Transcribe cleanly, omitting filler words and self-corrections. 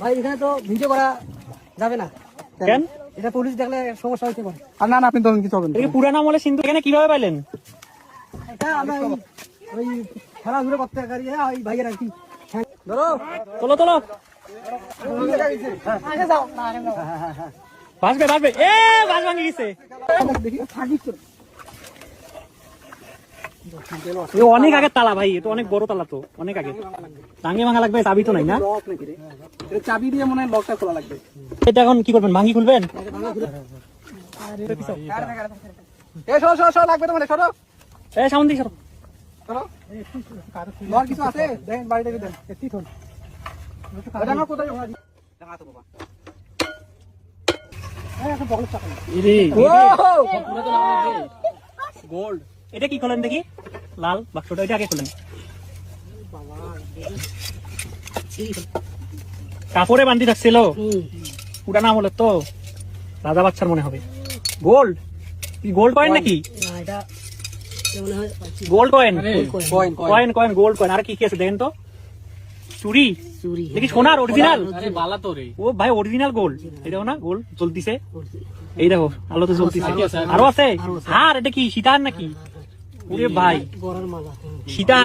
ভাই এখানে তো ভিডিও করা যাবে না। কেন? এটা পুলিশ দেখলে সমস্যা হতে পারে। আর না না আপনি তখন কিছু হবেন এটা কি পুরান আমলে সিন্ধু এখানে কিভাবে পাইলেন? এটা আমরা ওই খেলাধুলো করতে গাড়ি ওই ভাইয়ের আর কি ধরো তোলো তোলো ভাসবে ভাসবে এ ভাস ভাঙে গেছে এ অনেক আগে তালা ভাই, এটা অনেক বড় তালা তো, অনেক আগে ভাঙে ভাঙা লাগবে, চাবি তো নাই না? চাবি দিয়ে মনে হয় লকটা খোলা লাগবে। এটা এখন কি করবেন, ভাঙি খুলবেন? এ সরো সরো সরো লাগবে তো মানে সরো এ সামন দিকে সরো। সরো লক কিছু আছে দেখেন বাড়িটা দেন একটু থন এটা না কোথায় ভাই দেখা তো বাবা এই এখন বগলের চাকা এরে গোল্ড এটা কি খোলেন দেখি, লাল বাক্সটা এটা আগে খোলেন। কাপড়ে বান্ধি থাকছিল পুরানা আমলের তো, রাজা বাচ্চার মনে হবে। গোল্ড, গোল্ড কয়েন নাকি? এটা মনে হয় gold coin, coin coin coin gold coin. আর কি কি আছে দেখেন তো, চুরি চুরি দেখি, সোনার অরিজিনাল। আরে বালা তো রে ও ভাই অরিজিনাল গোল্ড, এটাও না গোল্ড জ্বলতিছে, এই দেখো আলো তো জ্বলতিছে। আরো আছে হার, এটা কি সীতাহার নাকি? ওরে ভাই গড়ার মালা সীতা